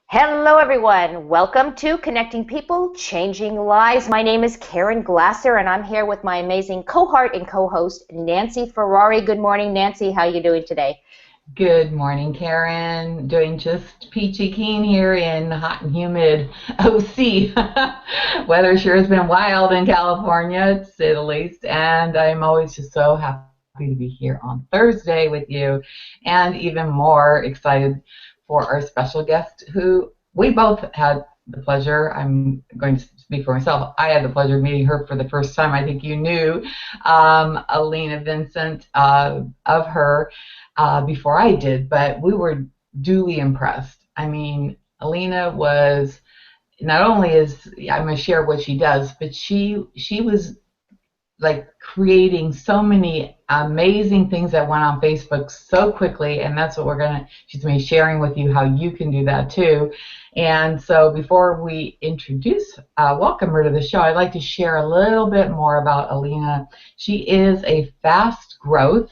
Hello, everyone. Welcome to Connecting People, Changing Lives. My name is Karen Glasser, and I'm here with my amazing cohort and co-host, Nancy Ferrari. Good morning, Nancy. How are you doing today? Good morning, Karen. Doing just peachy keen here in hot and humid OC. Weather sure has been wild in California, to say the least, and I'm always just so happy to be here on Thursday with you, and even more excited for our special guest who we both had the pleasure, I'm going to speak for myself, I had the pleasure of meeting her for the first time. I think you knew Alina Vincent of her before I did, but we were duly impressed. I mean, Alina was not only is I'm gonna share what she does, but she was like creating so many amazing things that went on Facebook so quickly, and that's what she's gonna be sharing with you how you can do that too. And so before we welcome her to the show, I'd like to share a little bit more about Alina. She is a fast growth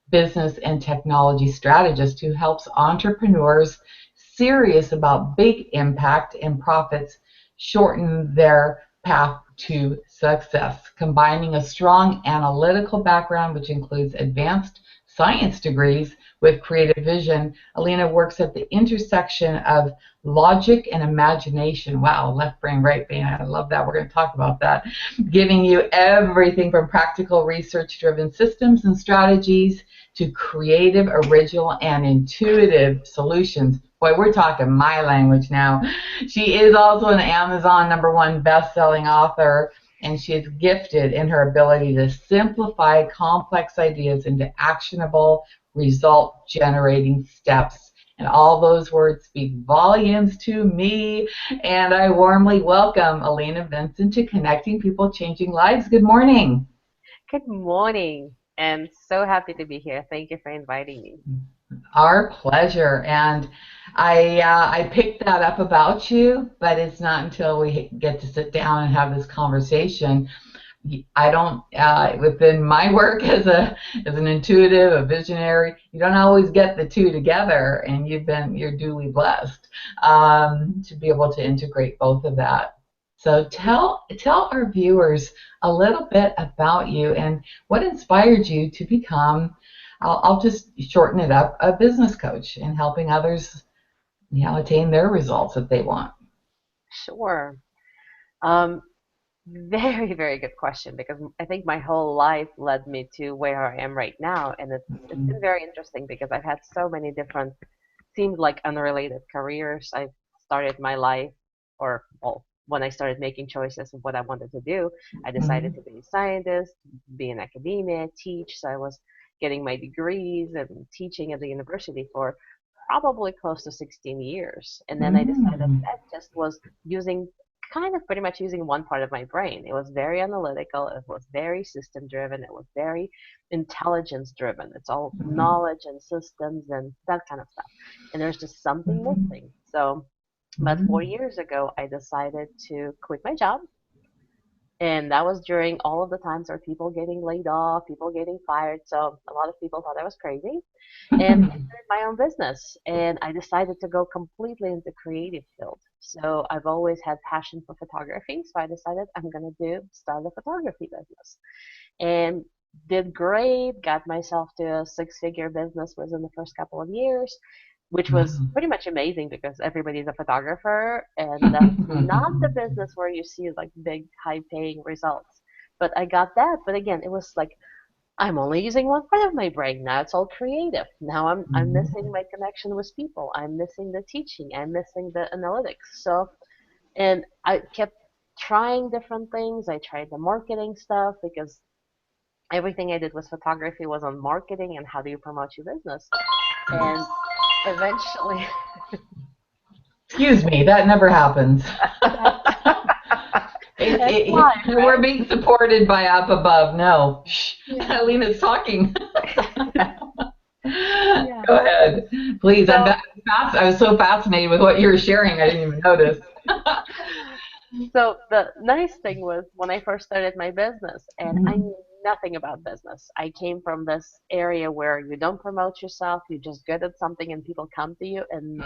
business and technology strategist who helps entrepreneurs serious about big impact and profits shorten their path to success. Combining a strong analytical background, which includes advanced science degrees, with creative vision, Alina works at the intersection of logic and imagination. Wow, left brain, right brain. I love that. We're going to talk about that. Giving you everything from practical research-driven systems and strategies to creative, original, and intuitive solutions. Boy, we're talking my language now. She is also an Amazon #1 best-selling author, and she is gifted in her ability to simplify complex ideas into actionable, result-generating steps. And all those words speak volumes to me, and I warmly welcome Alina Vincent to Connecting People, Changing Lives. Good morning. Good morning, and so happy to be here. Thank you for inviting me. Our pleasure. And I picked that up about you, but it's not until we get to sit down and have this conversation. I don't within my work as an intuitive, a visionary, you don't always get the two together, and you're duly blessed to be able to integrate both of that. So tell our viewers a little bit about you and what inspired you to become, I'll just shorten it up, a business coach and helping others, attain their results that they want. Sure. Um, Very, very good question because I think my whole life led me to where I am right now, and it's been very interesting because I've had so many different, seemed like unrelated careers. I've started my life, or well, when I started making choices of what I wanted to do, I decided to be a scientist, be in academia, teach. So I was getting my degrees and teaching at the university for probably close to 16 years. And then I decided Mm. that just was using kind of pretty much using one part of my brain. It was very analytical, it was very system driven, it was very intelligence driven. It's all knowledge and systems and that kind of stuff. And there's just something Mm. missing. So about 4 years ago, I decided to quit my job, and that was during all of the times where people getting laid off, people getting fired. So a lot of people thought I was crazy. And I Mm. started my own business. And I decided to go completely into creative field. So I've always had passion for photography. So I decided I'm gonna start a photography business. And did great, got myself to a six-figure business within the first couple of years, which was Wow. pretty much amazing because everybody's a photographer, and that's not the business where you see like big, high-paying results. But I got that. But again, it was like I'm only using one part of my brain. Now it's all creative. Now I'm missing my connection with people. I'm missing the teaching. I'm missing the analytics. So and I kept trying different things. I tried the marketing stuff because everything I did with photography was on marketing and how do you promote your business. And eventually, Excuse me, that never happens. that's life, We're right? being supported by up above. No. Shh. Yeah. Alina's talking. Yeah. Go ahead. Please. So, I was so fascinated with what you were sharing, I didn't even notice. so the nice thing was when I first started my business, and I knew nothing about business. I came from this area where you don't promote yourself, you're just good at something and people come to you and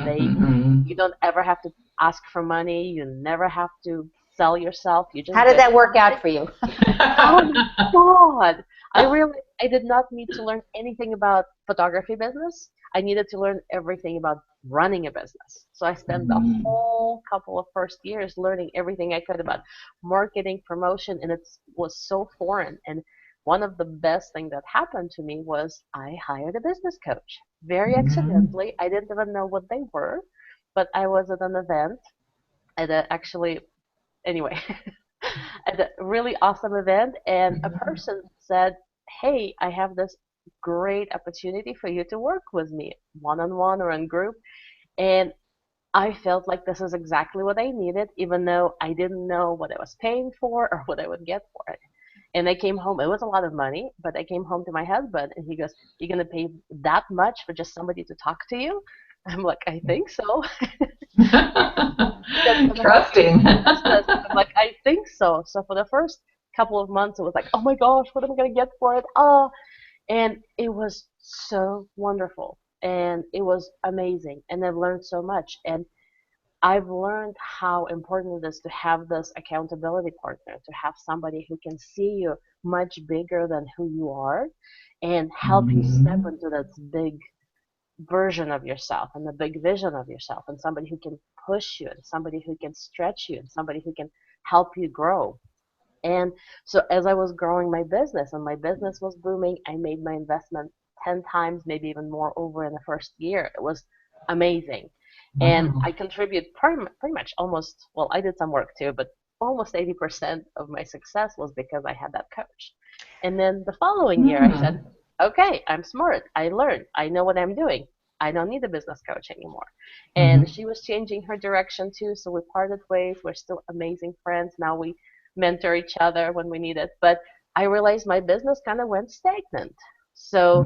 you don't ever have to ask for money, you never have to sell yourself, you're How just did good that at work something. out for you? Oh my God. I did not need to learn anything about photography business. I needed to learn everything about running a business. So I spent the whole couple of first years learning everything I could about marketing, promotion, and it was so foreign. And one of the best thing that happened to me was I hired a business coach. Very accidentally. I didn't even know what they were, but I was at an event at actually anyway, at a really awesome event, and a person said, "Hey, I have this great opportunity for you to work with me, one on one or in group." And I felt like this is exactly what I needed, even though I didn't know what I was paying for or what I would get for it. And I came home, it was a lot of money, but I came home to my husband and he goes, "You're going to pay that much for just somebody to talk to you?" I'm like, "I think so." Because I'm helping Trusting. my business. I'm like, "I think so." So for the first couple of months, it was like, "Oh my gosh, what am I going to get for it?" Oh, and it was so wonderful. And it was amazing. And I've learned so much. And I've learned how important it is to have this accountability partner, to have somebody who can see you much bigger than who you are and help you step into that big version of yourself and the big vision of yourself, and somebody who can push you and somebody who can stretch you and somebody who can help you grow. And so as I was growing my business and my business was booming, I made my investment 10 times, maybe even more over in the first year. It was amazing. And Wow. I contribute pretty much almost, well, I did some work too, but almost 80% of my success was because I had that coach. And then the following year, I said, okay, I'm smart. I learned. I know what I'm doing. I don't need a business coach anymore. And she was changing her direction too, so we parted ways. We're still amazing friends. Now we mentor each other when we need it. But I realized my business kind of went stagnant. So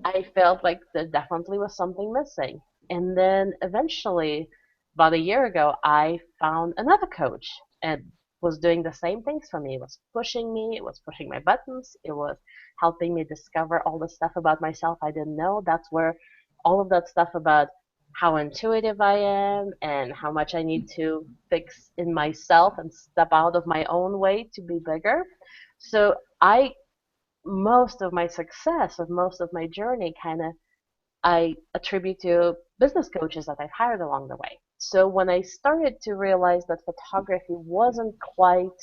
I felt like there definitely was something missing. And then eventually, about a year ago, I found another coach and was doing the same things for me. It was pushing me, it was pushing my buttons, it was helping me discover all the stuff about myself I didn't know. That's where all of that stuff about how intuitive I am and how much I need to fix in myself and step out of my own way to be bigger. So I most of my success of most of my journey kind of I attribute to business coaches that I've hired along the way. So when I started to realize that photography wasn't quite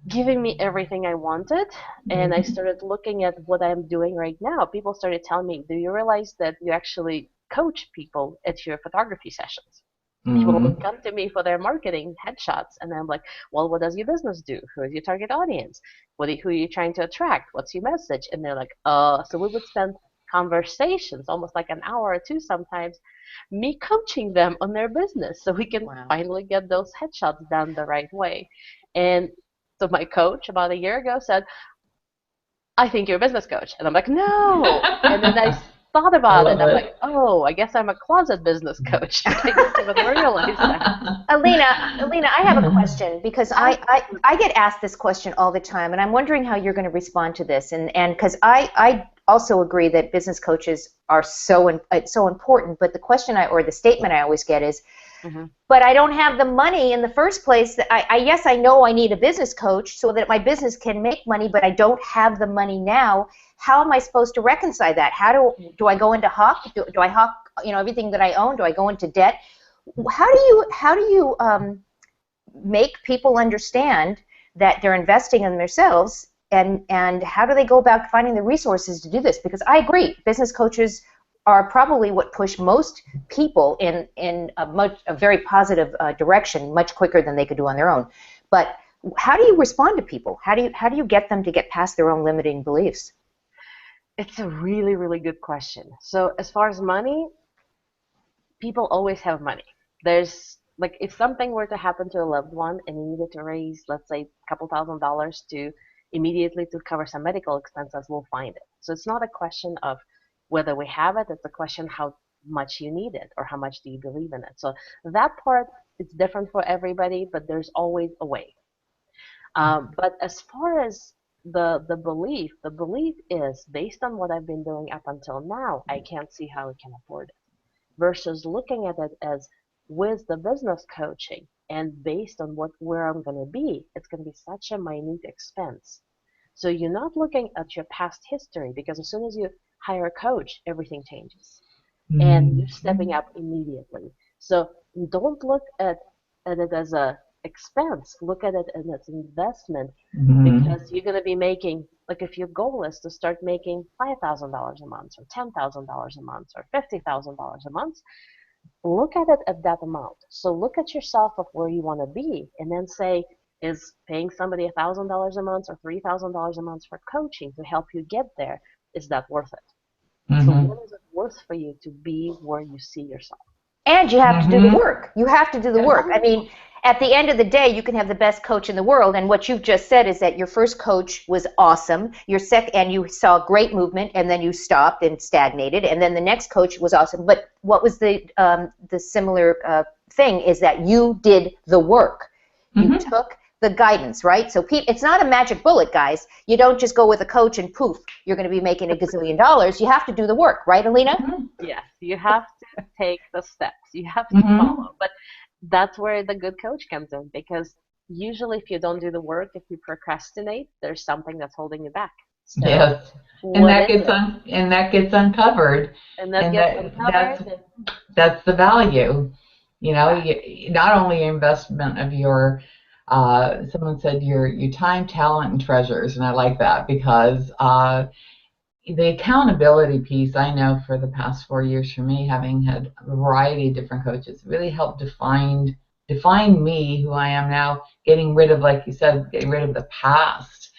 giving me everything I wanted, and I started looking at what I'm doing right now, people started telling me, "Do you realize that you actually coach people at your photography sessions?" People would come to me for their marketing headshots, and I'm like, "Well, what does your business do? Who is your target audience? Who are you trying to attract? What's your message?" And they're like, so we would spend conversations, almost like an hour or two sometimes, me coaching them on their business so we can Wow. finally get those headshots done the right way. And so my coach about a year ago said, "I think you're a business coach." And I'm like, "No." And then I thought I about it. love I'm like, it. "Oh, I guess I'm a closet business coach." I didn't even realize that. Alina, I have a question because I Absolutely. get asked this question all the time, and I'm wondering how you're going to respond to this. And because I also agree that business coaches are so important, but the question or the statement I always get is, Hmm. but I don't have the money in the first place. That yes, I know I need a business coach so that my business can make money, but I don't have the money now. How am I supposed to reconcile that? How do I go into hock? Do I hock, everything that I own? Do I go into debt? How do you make people understand that they're investing in themselves, and how do they go about finding the resources to do this? Because I agree, business coaches are probably what push most people in a very positive direction much quicker than they could do on their own. But how do you respond to people? How do you get them to get past their own limiting beliefs? It's a really, really good question. So as far as money, people always have money. There's like if something were to happen to a loved one and you needed to raise, let's say, a couple $1,000s to immediately to cover some medical expenses, we'll find it. So it's not a question of whether we have it, it's a question how much you need it or how much do you believe in it. So that part it's different for everybody, but there's always a way. But as far as the belief is based on what I've been doing up until now, I can't see how I can afford it. Versus looking at it as with the business coaching and based on where I'm going to be, it's going to be such a minute expense. So you're not looking at your past history because as soon as you hire a coach, everything changes and you're stepping up immediately. So don't look at it as a expense. Look at it as an investment because you're going to be making, like if your goal is to start making $5,000 a month or $10,000 a month or $50,000 a month, look at it at that amount. So look at yourself of where you want to be and then say, is paying somebody $1,000 a month or $3,000 a month for coaching to help you get there, is that worth it? So what is it worth for you to be where you see yourself? And you have to do the work. You have to do the work. I mean, at the end of the day, you can have the best coach in the world. And what you've just said is that your first coach was awesome. And you saw great movement, and then you stopped and stagnated. And then the next coach was awesome. But what was the similar thing is that you did the work. You took the guidance, right? So it's not a magic bullet, guys. You don't just go with a coach and poof, you're going to be making $1 gazillion. You have to do the work, right, Alina? Yes, you have to take the steps. You have to follow. But that's where the good coach comes in, because usually if you don't do the work, if you procrastinate, there's something that's holding you back. So yes, and that gets uncovered, that's the value. You know, not only investment of your, someone said your time, talent, and treasures, and I like that because the accountability piece, I know for the past 4 years for me, having had a variety of different coaches, really helped define me, who I am now, getting rid of, like you said, getting rid of the past,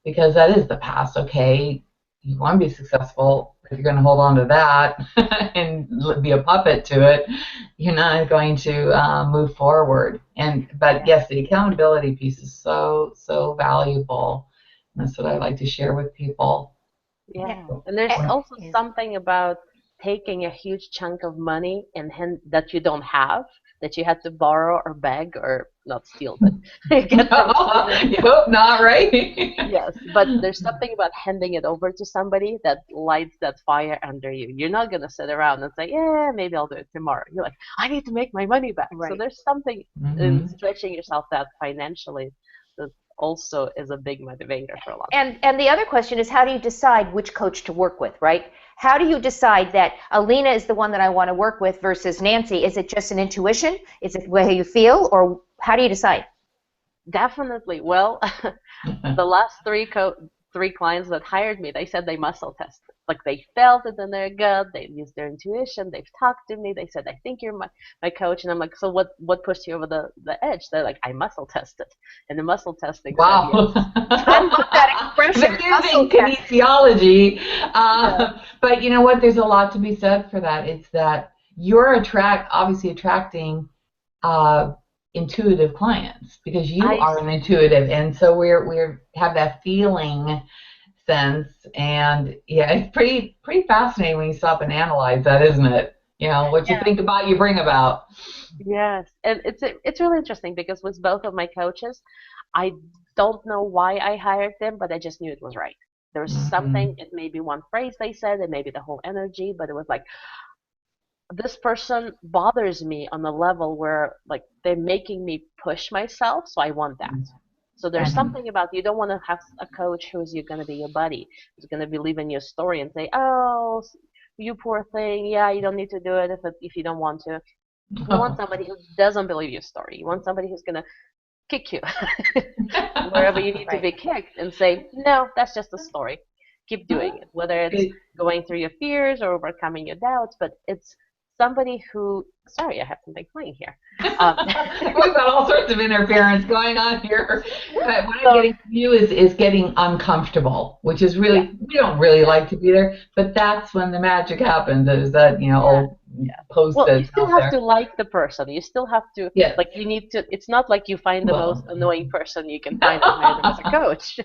because that is the past. Okay, you want to be successful. If you're going to hold on to that and be a puppet to it, you're not going to move forward. But yes, the accountability piece is so valuable. And that's what I like to share with people. Yeah, and there's also something about taking a huge chunk of money that you don't have, that you had to borrow or beg or not steal, but get from you hope not, right? Yes, but there's something about handing it over to somebody that lights that fire under you. You're not going to sit around and say, yeah, maybe I'll do it tomorrow. You're like, I need to make my money back. Right. So there's something in stretching yourself that financially that also is a big motivator for a lot. And the other question is, how do you decide which coach to work with, right? How do you decide that Alina is the one that I want to work with versus Nancy? Is it just an intuition? Is it where you feel, or how do you decide? Definitely. Well, the last three clients that hired me, they said they muscle tested. Like they felt it in their gut, they used their intuition, they've talked to me, they said, I think you're my coach. And I'm like, so what pushed you over the edge? They're like, I muscle tested. And the muscle testing wow. said yes. I love that expression. They're using kinesiology. But you know what? There's a lot to be said for that. It's that you're obviously attracting intuitive clients because you are an intuitive, and so we have that feeling sense, and yeah, it's pretty fascinating when you stop and analyze that, isn't it? You know, what you think about, you bring about. Yes, and it's really interesting because with both of my coaches, I don't know why I hired them, but I just knew it was right. There was something, it may be one phrase they said, it may be the whole energy, but it was like, this person bothers me on a level where like they're making me push myself, so I want that. So there's something about, you don't want to have a coach who's going to be your buddy, who's going to believe in your story and say, oh, you poor thing, yeah, you don't need to do it if you don't want to. You want somebody who doesn't believe your story. You want somebody who's going to kick you wherever you need to be kicked and say, no, that's just a story. Keep doing it, whether it's going through your fears or overcoming your doubts, but it's somebody who, sorry, I have something playing here. We've got all sorts of interference going on here. But what I'm getting from you is getting uncomfortable, which is really, we don't really like to be there, but that's when the magic happens. Is that, old post well, you still have to like the person. You still have to, like, you need to, it's not like you find the most annoying person you can find and hire them as a coach.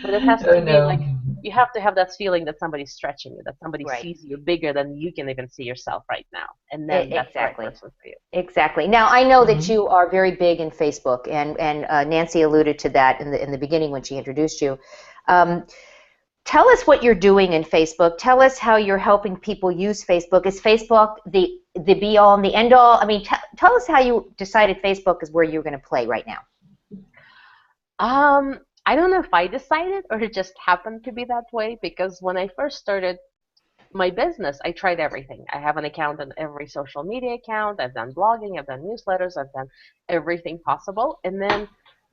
But it has to be like, you have to have that feeling that somebody's stretching you, that somebody Right. sees you bigger than you can even see yourself right now, and then that's the right Exactly. person for you. Exactly. Now I know that Mhm. you are very big in Facebook, and Nancy alluded to that in the beginning when she introduced you. Um, Tell us what you're doing in Facebook. Tell us how you're helping people use Facebook. Is Facebook the be all and the end all? I mean, tell us how you decided Facebook is where you're going to play right now. I don't know if I decided or it just happened to be that way, because when I first started my business, I tried everything. I have an account on every social media account. I've done blogging, I've done newsletters, I've done everything possible. And then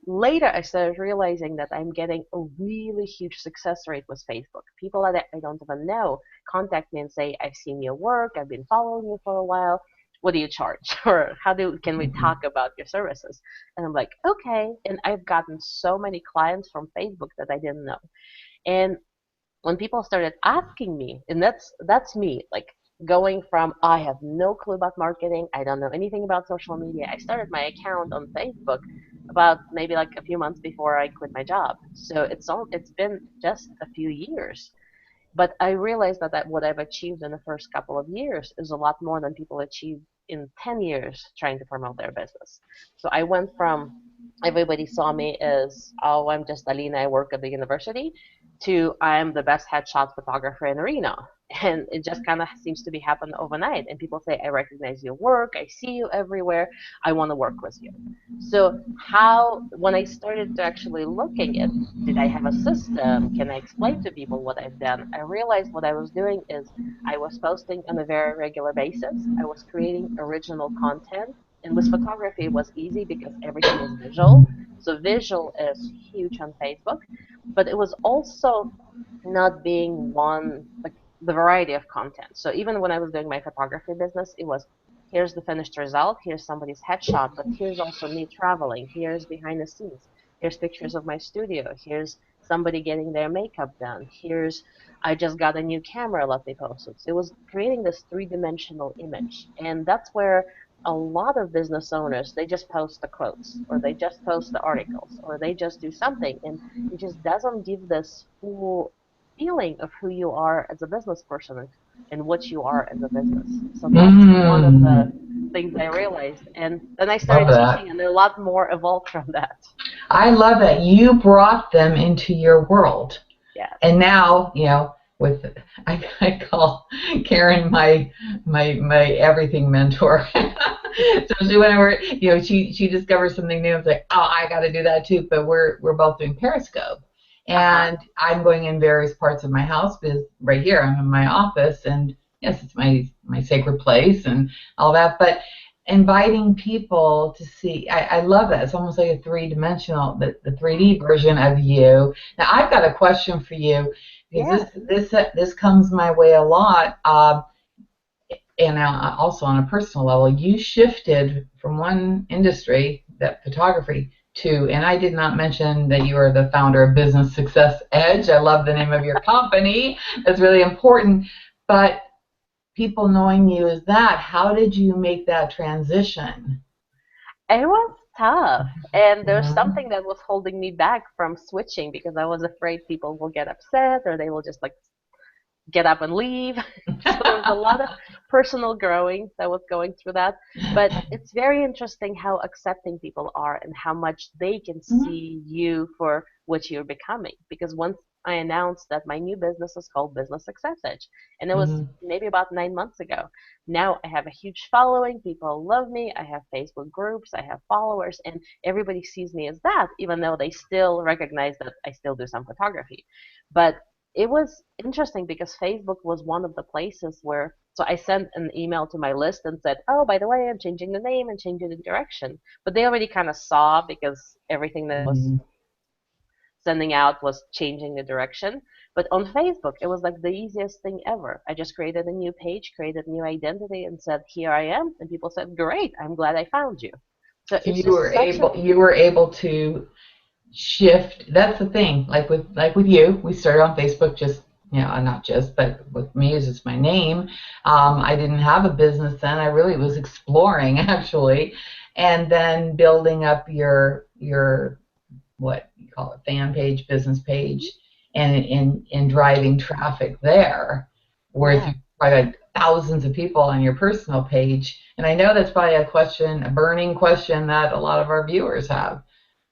later I started realizing that I'm getting a really huge success rate with Facebook. People that I don't even know contact me and say, I've seen your work, I've been following you for a while. What do you charge? Or can we Mhm. talk about your services? And I'm like, okay. And I've gotten so many clients from Facebook that I didn't know. And when people started asking me, and that's me, like going from I have no clue about marketing, I don't know anything about social media. I started my account on Facebook about maybe like a few months before I quit my job. So it's been just a few years. But I realized that what I've achieved in the first couple of years is a lot more than people achieve in 10 years trying to promote their business. So I went from everybody saw me as, oh, I'm just Alina, I work at the university, to I'm the best headshot photographer in Reno. And it just kind of seems to be happening overnight. And people say, I recognize your work, I see you everywhere, I want to work with you. So when I started to actually looking at, did I have a system? Can I explain to people what I've done? I realized what I was doing is I was posting on a very regular basis. I was creating original content. And with photography, it was easy because everything is visual. So visual is huge on Facebook. But it was also not being one, like the variety of content. So even when I was doing my photography business, it was here's the finished result, here's somebody's headshot, but here's also me traveling, here's behind the scenes, here's pictures of my studio, here's somebody getting their makeup done, here's I just got a new camera, let me post it. So it was creating this three-dimensional image. And that's where a lot of business owners, they just post the quotes or they just post the articles or they just do something, and it just doesn't give this full feeling of who you are as a business person and what you are as a business. So that's one of the Mm. things I realized. And then I Love started that. teaching, and a lot more evolved from that. I love that you brought them into your world. Yes. And now, with I call Karen my everything mentor. Especially whenever she discovers something new, it's like, oh, I got to do that too. But we're both doing Periscope, Uh-huh. and I'm going in various parts of my house. Because right here, I'm in my office, and yes, it's my sacred place and all that. But inviting people to see, I love that. It's almost like a three-dimensional, the 3D version of you. Now, I've got a question for you because Yes. this comes my way a lot. And also on a personal level, you shifted from one industry, that photography, to, and I did not mention that you are the founder of Business Success Edge. I love the name of your company. That's really important. But people knowing you as that, how did you make that transition? It was tough. And there's Mhm. something that was holding me back from switching because I was afraid people will get upset or they will just like get up and leave. So there was a lot of personal growing that was going through that. But it's very interesting how accepting people are and how much they can Mhm. see you for what you're becoming. Because once I announced that my new business is called Business Success Edge, and it was Mhm. maybe about 9 months ago. Now I have a huge following. People love me. I have Facebook groups. I have followers, and everybody sees me as that, even though they still recognize that I still do some photography. But it was interesting because Facebook was one of the places where, so I sent an email to my list and said, oh, by the way, I'm changing the name and changing the direction. But they already kind of saw because everything that was Mhm. sending out was changing the direction. But on Facebook, it was like the easiest thing ever. I just created a new page, created a new identity, and said, here I am. And people said, great, I'm glad I found you. So So it's just such a, you were able to shift. That's the thing. Like with you, we started on Facebook, just not just, but with me as it's my name. I didn't have a business then. I really was exploring actually, and then building up your what you call it, fan page, business page, and driving traffic there, whereas Yeah. you probably had thousands of people on your personal page. And I know that's probably a burning question that a lot of our viewers have,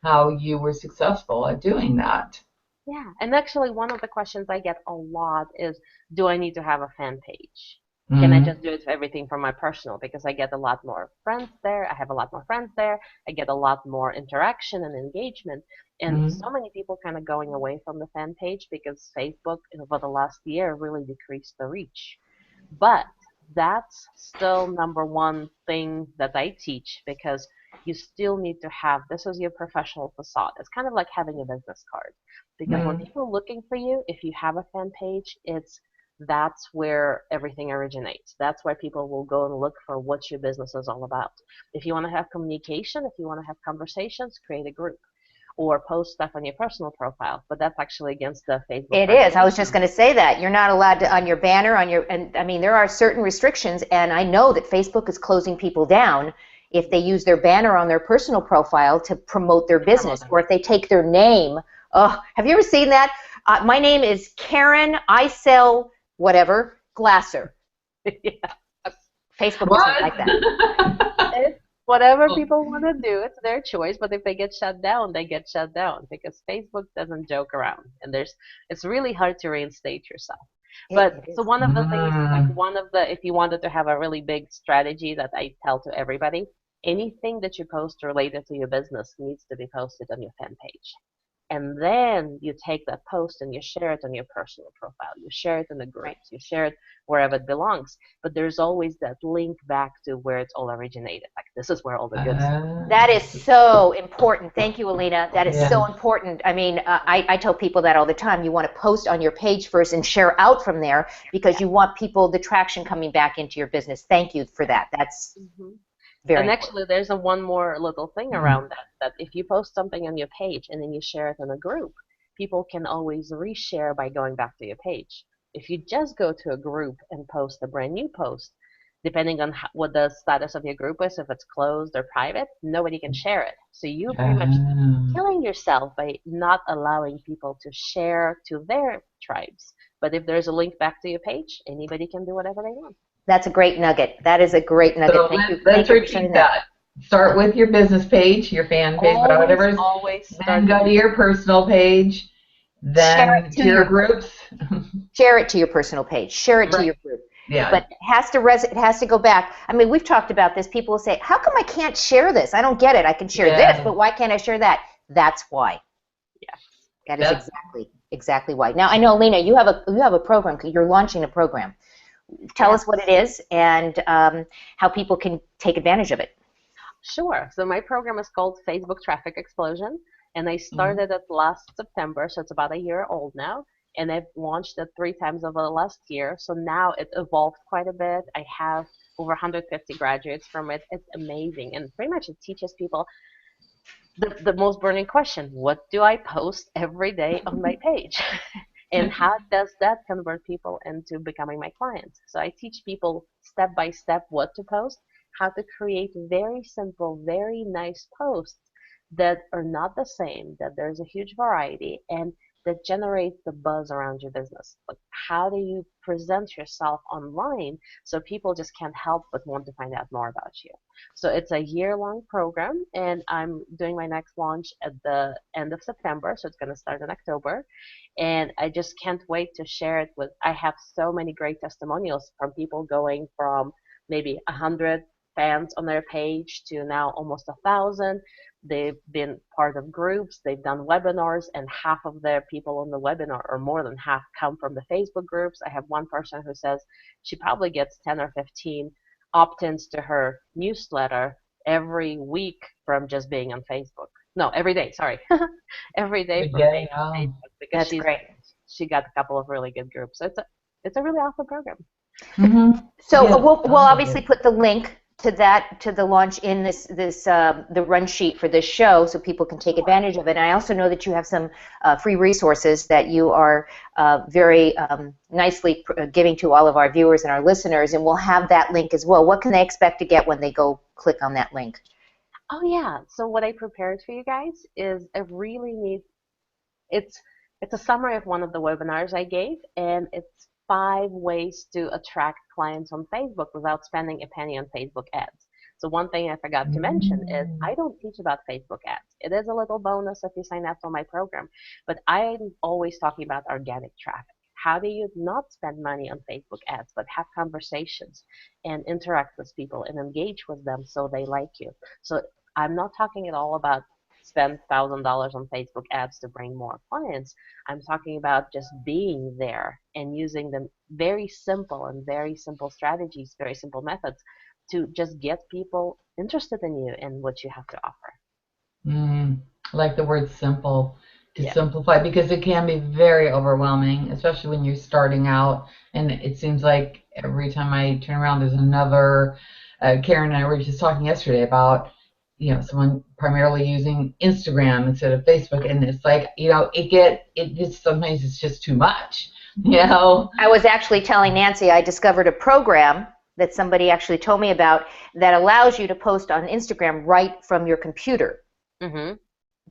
how you were successful at doing that. Yeah. And actually, one of the questions I get a lot is, do I need to have a fan page? Can I Mm-hmm. just do it for everything from my personal? Because I get a lot more friends there. I have a lot more friends there. I get a lot more interaction and engagement. And Mm-hmm. so many people kind of going away from the fan page because Facebook, over the last year, really decreased the reach. But that's still number one thing that I teach, because you still need to have this as your professional facade. It's kind of like having a business card. Because when Mm-hmm. people are looking for you, if you have a fan page, that's where everything originates. That's where people will go and look for what your business is all about. If you want to have communication, if you want to have conversations, create a group or post stuff on your personal profile. But that's actually against the Facebook It is. I was just regulations. going to say that you're not allowed to on your banner and I mean there are certain restrictions, and I know that Facebook is closing people down if they use their banner on their personal profile to promote their To promote business, them. or if they take their name. Oh, have you ever seen that? My name is Karen. I sell whatever Glasser. Yeah. Facebook doesn't What? like that. It's whatever people want to do, it's their choice. But if they get shut down, they get shut down, because Facebook doesn't joke around, and it's really hard to reinstate yourself. But It so is. one of the things, like Mm. one of the, if you wanted to have a really big strategy that I tell to everybody, anything that you post related to your business needs to be posted on your fan page. And then you take that post and you share it on your personal profile. You share it in the Right. groups. You share it wherever it belongs. But there's always that link back to where it's all originated. Like, this is where all the good stuff Uh, That is so important. Thank you, Alina. That is so yeah. important. I mean, I tell people that all the time. You want to post on your page first and share out from there, because is. you want people, the traction coming back into your business. Thank you for that. That's Yeah. very And important. actually, there's a one more little thing Mm. around that if you post something on your page and then you share it in a group, people can always reshare by going back to your page. If you just go to a group and post a brand new post, depending on what the status of your group is, if it's closed or private, nobody can share it. So you're pretty much Uh, killing yourself by not allowing people to share to their tribes. But if there's a link back to your page, anybody can do whatever they want. That's a great nugget. That is a great nugget. so Thank you. let's Thank you for sharing repeat that. that. Start with your business page, your fan page, Always, whatever. always Then start with go to your your business. personal page, Share then it to to your your groups. share it to your personal page. Share it to Right. your group. Yeah. But it has to go back. I mean, we've talked about this. People will say, "How come I can't share this? I don't get it. I can share this, Yeah. but why can't I share that?" That's why. Yes. That is That's exactly why. Now I know, Lena, you have a program. You're launching a program. Tell us what it Yes. is and how people can take advantage of it. Sure. So my program is called Facebook Traffic Explosion, and I mhm. started it last September, so it's about a year old now. And I've launched it 3 times over the last year. So now it evolved quite a bit. I have over 150 graduates from it. It's amazing. And pretty much it teaches people the most burning question: what do I post every day on my page? And how does that convert people into becoming my clients? So I teach people step by step what to post, how to create very simple, very nice posts that are not the same, that there's a huge variety, and that generate the buzz around your business. Like, how do you present yourself online so people just can't help but want to find out more about you? So it's a year-long program, and I'm doing my next launch at the end of September, so it's going to start in October. And I just can't wait to share it with. I have so many great testimonials from people going from maybe 100 fans on their page to now almost 1,000. They've been part of groups, they've done webinars, and half of their people on the webinar, or more than half, come from the Facebook groups. I have one person who says she probably gets 10 or 15 opt-ins to her newsletter every week from just being on Facebook. No, every day, sorry. Every day Every from day. being on Oh. Facebook, because That's great. she got a couple of really good groups. So it's a really awesome program. So Yes. we'll Sounds like obviously it. put the link to the launch in the run sheet for this show, so people can take Sure. advantage of it. And I also know that you have some free resources that you are very nicely giving to all of our viewers and our listeners, and we'll have that link as well. What can they expect to get when they go click on that link? Oh yeah. So what I prepared for you guys is a really neat. It's It's a summary of one of the webinars I gave, and it's 5 ways to attract clients on Facebook without spending a penny on Facebook ads. So one thing I forgot to mention is Mm. I don't teach about Facebook ads. It is a little bonus if you sign up for my program, but I'm always talking about organic traffic. How do you not spend money on Facebook ads, but have conversations and interact with people and engage with them so they like you? So I'm not talking at all about spend $1,000 on Facebook ads to bring more clients. I'm talking about just being there and using the very simple strategies, very simple methods to just get people interested in you and what you have to offer. Mm, I like the word simple, to Yeah. simplify, because it can be very overwhelming, especially when you're starting out. And it seems like every time I turn around, there's another. Karen and I were just talking yesterday about, someone primarily using Instagram instead of Facebook, and it's like, it just sometimes it's just too much, you know. I was actually telling Nancy I discovered a program that somebody actually told me about that allows you to post on Instagram right from your computer. Mhm.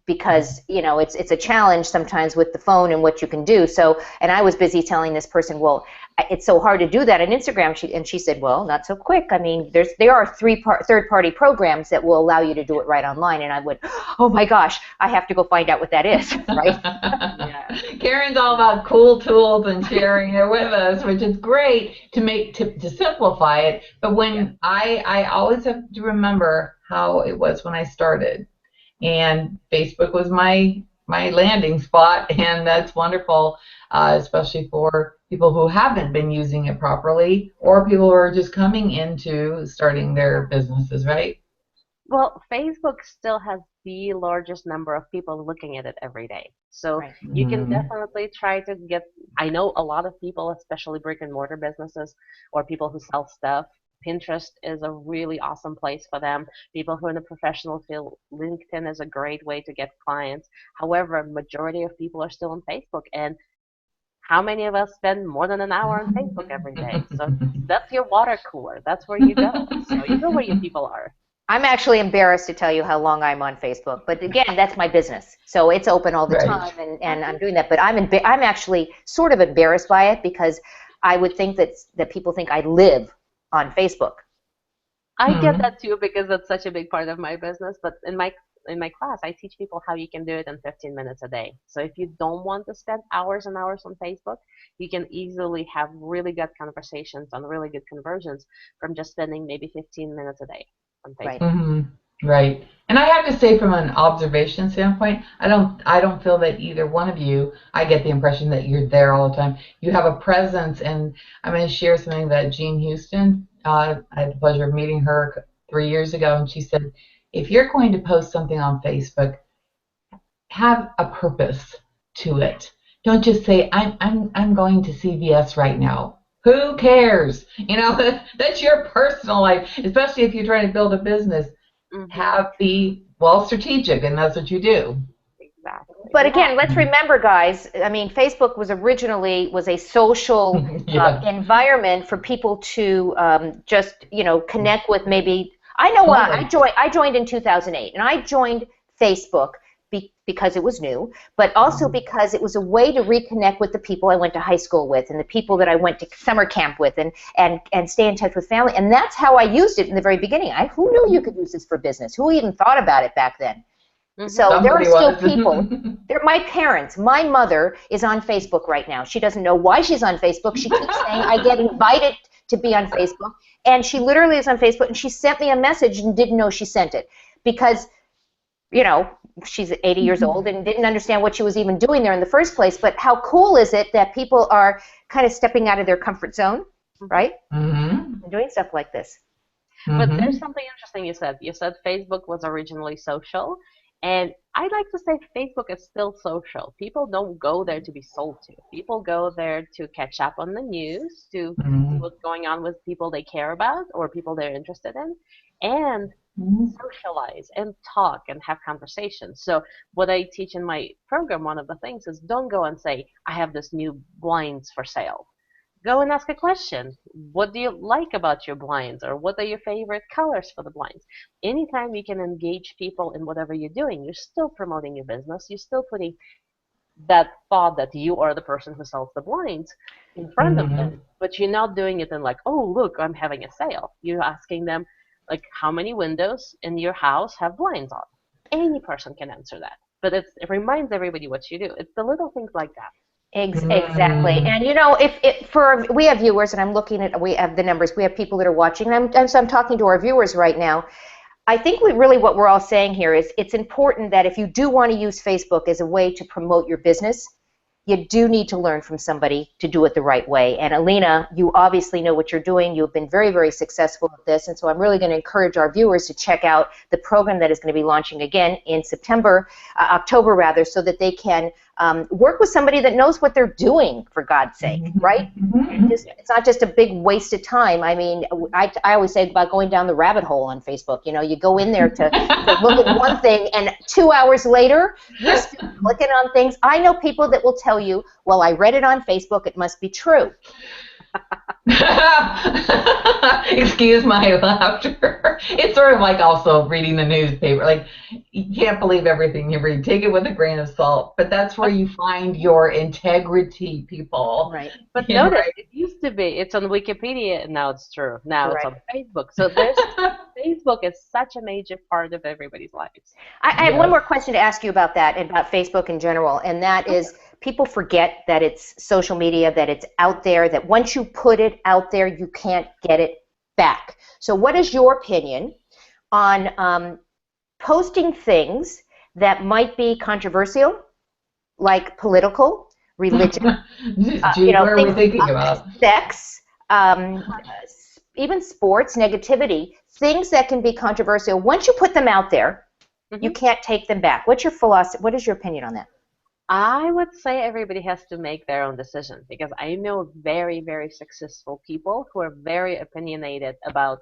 Because it's a challenge sometimes with the phone and what you can do. So, and I was busy telling this person, well, it's so hard to do that on Instagram. She said, well, not so quick. I mean, there are third-party programs that will allow you to do it right online. And I went, oh my gosh, I have to go find out what that is, right? Yeah. Karen's all about cool tools and sharing it with us, which is great to simplify it. But when I always have to remember how it was when I started. And Facebook was my landing spot, and that's wonderful, especially for people who haven't been using it properly, or people who are just coming into starting their businesses, right? Well, Facebook still has the largest number of people looking at it every day. So Right. you can Mm-hmm. definitely try to get, I know a lot of people, especially brick and mortar businesses or people who sell stuff. Pinterest is a really awesome place for them. People who are in the professional field, LinkedIn is a great way to get clients. However, majority of people are still on Facebook, and how many of us spend more than an hour on Facebook every day? So that's your water cooler. That's where you go. So you go where your people are. I'm actually embarrassed to tell you how long I'm on Facebook, but again, that's my business, so it's open all the Right. time, and I'm doing that. But I'm actually sort of embarrassed by it because I would think that people think I live on Facebook. I get Hmm. that too because it's such a big part of my business. But in my class, I teach people how you can do it in 15 minutes a day. So if you don't want to spend hours and hours on Facebook, you can easily have really good conversations on really good conversions from just spending maybe 15 minutes a day on Right. Facebook. Hmm. Right. And I have to say, from an observation standpoint, I don't feel that either one of you, I get the impression that you're there all the time. You have a presence, and I'm going to share something that Jean Houston, I had the pleasure of meeting her 3 years ago, and she said, if you're going to post something on Facebook, have a purpose to it. Don't just say, I'm going to CVS right now. Who cares? That's your personal life, especially if you're trying to build a business. Hmm. Be well strategic, and that's what you do. Exactly. But Yeah. again, let's remember, guys. I mean, Facebook was originally a social Yeah, environment for people to just connect with. Maybe I know totally. I joined in 2008, and I joined Facebook because it was new, but also Mhm. because it was a way to reconnect with the people I went to high school with, and the people that I went to summer camp with, and stay in touch with family. And that's how I used it in the very beginning. Who knew you could use this for business? Who even thought about it back then? Hmm. So there are Somebody still was. people. My parents, my mother is on Facebook right now. She doesn't know why she's on Facebook. She keeps saying, I get invited to be on Facebook. And she literally is on Facebook, and she sent me a message and didn't know she sent it because, you know, she's 80 years old and didn't understand what she was even doing there in the first place. But how cool is it that people are kind of stepping out of their comfort zone, Hmm. right? Hmm. And doing stuff like this. But there's Hmm. something interesting you said. You said Facebook was originally social, and I'd like to say Facebook is still social. People don't go there to be sold to. People go there to catch up on the news, to see Hmm. what's going on with people they care about or people they're interested in, and socialize and talk and have conversations. So what I teach in my program, one of the things is don't go and say, I have this new blinds for sale. Go and ask a question. What do you like about your blinds? Or what are your favorite colors for the blinds? Anytime you can engage people in whatever you're doing, you're still promoting your business. You're still putting that thought that you are the person who sells the blinds in front of them, but you're not doing it in like, oh, look, I'm having a sale. You're asking them, like, how many windows in your house have blinds on? Any person can answer that. But it reminds everybody what you do. It's the little things like that. Exactly. And you know, if for we have viewers, and I'm looking at, we have the numbers, we have people that are watching, and so I'm talking to our viewers right now. I think what we're all saying here is it's important that if you do want to use Facebook as a way to promote your business, you do need to learn from somebody to do it the right way. And Alina, you obviously know what you're doing. You've been very, very successful at this. And so I'm really going to encourage our viewers to check out the program that is going to be launching again in October rather, so that they can work with somebody that knows what they're doing, for God's sake, right? It's not just a big waste of time. I mean, I always say about going down the rabbit hole on Facebook. You know, you go in there to look at one thing, and 2 hours later, you're still clicking on things. I know people that will tell you, well, I read it on Facebook, it must be true. Excuse my laughter. It's sort of like also reading the newspaper. Like, you can't believe everything you read. Take it with a grain of salt. But that's where you find your integrity, people. Right. But notice, it used to be, it's on Wikipedia, and now it's true. Now it's on Facebook. So Facebook is such a major part of everybody's lives. I have one more question to ask you about that, and about Facebook in general, and that is, people forget that it's social media, that it's out there, that once you put it out there, you can't get it back. So what is your opinion on posting things that might be controversial, like political, religion, what are we thinking about? Sex, even sports, negativity, things that can be controversial. Once you put them out there, you can't take them back. What's your philosophy? What is your opinion on that? I would say everybody has to make their own decision, because I know very, very successful people who are very opinionated about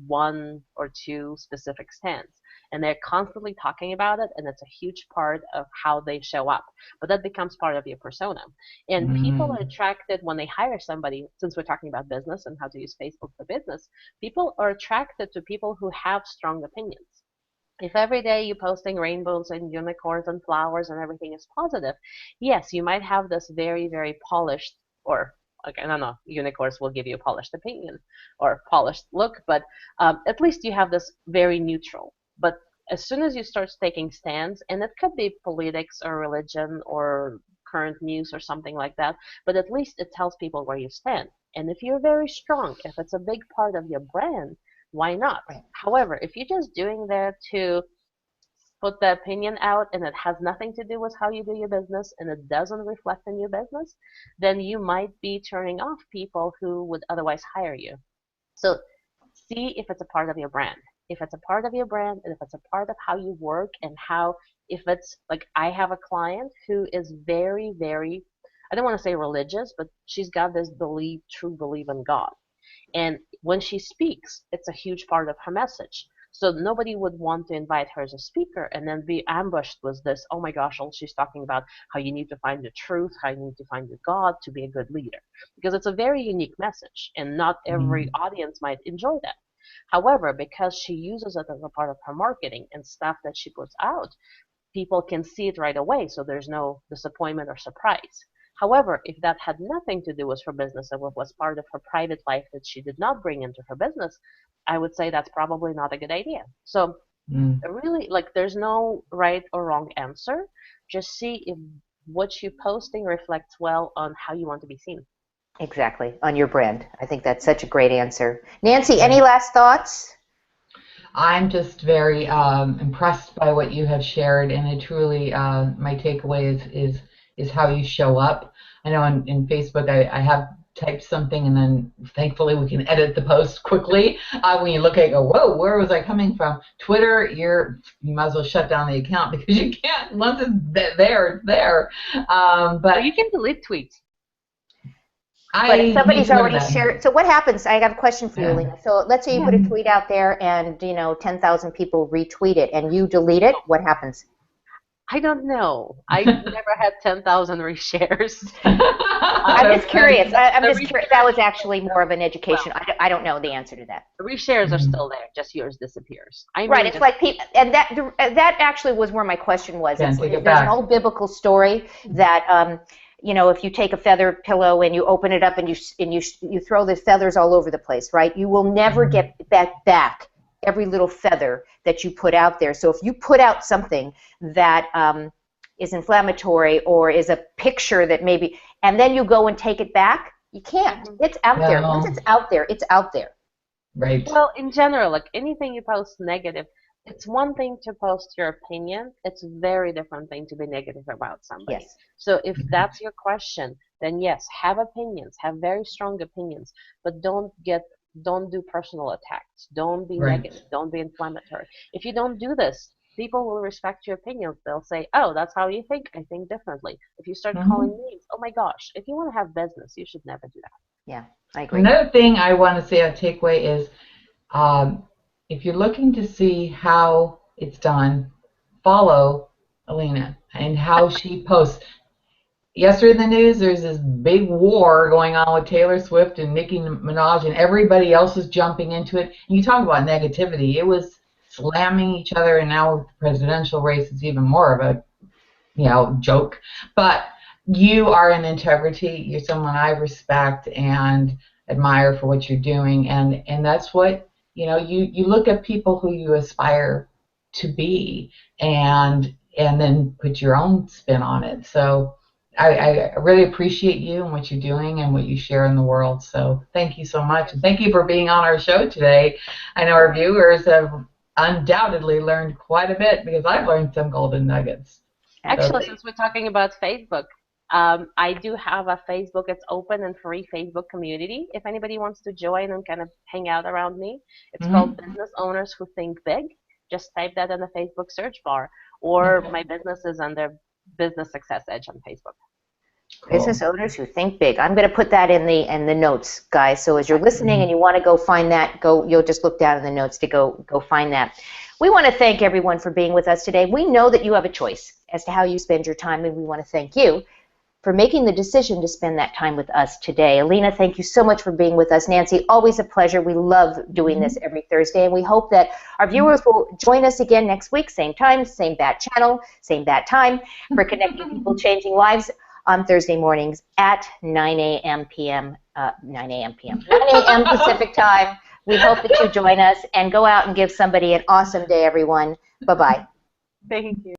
one or two specific stands, and they're constantly talking about it, and it's a huge part of how they show up. But that becomes part of your persona, and people are attracted when they hire somebody. Since we're talking about business and how to use Facebook for business, people are attracted to people who have strong opinions. If every day you're posting rainbows and unicorns and flowers and everything is positive, yes, you might have this very, very polished, or I don't know, unicorns will give you a polished opinion or polished look, but at least you have this very neutral. But as soon as you start taking stands, and it could be politics or religion or current news or something like that, but at least it tells people where you stand. And if you're very strong, if it's a big part of your brand, why not? Right. However, if you're just doing that to put the opinion out, and it has nothing to do with how you do your business, and it doesn't reflect in your business, then you might be turning off people who would otherwise hire you. So see if it's a part of your brand. If it's a part of your brand, and if it's a part of how you work, and how, if it's like, I have a client who is very, very, I don't want to say religious, but she's got this true belief in God. And when she speaks, it's a huge part of her message. So nobody would want to invite her as a speaker and then be ambushed with this, oh my gosh, all she's talking about how you need to find the truth, how you need to find your God to be a good leader. Because it's a very unique message, and not every audience might enjoy that. However, because she uses it as a part of her marketing and stuff that she puts out, people can see it right away, so there's no disappointment or surprise. However, if that had nothing to do with her business and was part of her private life that she did not bring into her business, I would say that's probably not a good idea. So really, like, there's no right or wrong answer. Just see if what you're posting reflects well on how you want to be seen. Exactly, on your brand. I think that's such a great answer. Nancy, any last thoughts? I'm just very impressed by what you have shared, and it truly, my takeaway is how you show up. I know in Facebook I have typed something, and then thankfully we can edit the post quickly. When you look at it, go, whoa, where was I coming from? Twitter, you might as well shut down the account, because you can't, once it's there, it's there. But you can delete tweets. But if somebody's already shared, so what happens? I have a question for you, Alina. So let's say you put a tweet out there, and 10,000 people retweet it, and you delete it. What happens? I don't know. I never had 10,000 reshares. I'm just curious. I'm The just curious. That was actually more of an well, education. I don't know the answer to that. reshares are Mhm. still there. Just yours disappears. I Right. mean, It's just like people, and that actually was where my question was. Can't take it There's an back. old biblical story that if you take a feather pillow and you open it up and you throw the feathers all over the place, right? You will never Mhm. get back every little feather that you put out there. So if you put out something that is inflammatory or is a picture that maybe, and then you go and take it back, you can't. Mhm. It's out there. Once No, it's out there, it's out there. right. Well, in general, like anything you post negative, it's one thing to post your opinion. It's a very different thing to be negative about somebody. Yes. So if that's your question, then yes, have opinions, have very strong opinions, but don't do personal attacks. Don't be Right. negative. Don't be inflammatory. If you don't do this, people will respect your opinions. They'll say, "Oh, that's how you think. I think differently." If you start calling Mhm. names, oh my gosh, if you want to have business, you should never do that. Yeah, I agree. Another thing I want to say a takeaway is um, if you're looking to see how it's done, follow Alina and how she posts. Yesterday in the news, there's this big war going on with Taylor Swift and Nicki Minaj, and everybody else is jumping into it. And you talk about negativity. It was slamming each other, and now with the presidential race, it's even more of a joke. But you are in integrity. You're someone I respect and admire for what you're doing, and that's what you look at people who you aspire to be, and then put your own spin on it. So I really appreciate you and what you're doing and what you share in the world. So thank you so much, and thank you for being on our show today. I know our viewers have undoubtedly learned quite a bit because I've learned some golden nuggets. So Actually, since we're talking about Facebook, I do have a Facebook. It's open and free Facebook community. If anybody wants to join and kind of hang out around me, it's called mhm. Business Owners Who Think Big. Just type that in the Facebook search bar, or Okay, my business is under Business Success Edge on Facebook. Business cool. owners who think big. I'm going to put that in the notes, guys. So as you're listening Mhm. and you want to go find that, you'll just look down in the notes to go find that. We want to thank everyone for being with us today. We know that you have a choice as to how you spend your time, and we want to thank you for making the decision to spend that time with us today. Alina, thank you so much for being with us. Nancy, always a pleasure. We love doing this every Thursday, and we hope that our viewers will join us again next week, same time, same bat channel, same bat time, for Connecting People, Changing Lives on Thursday mornings at 9 a.m. p.m. 9 a.m. p.m. 9 a.m. Pacific time. We hope that you join us and go out and give somebody an awesome day, everyone. Bye-bye. Thank you.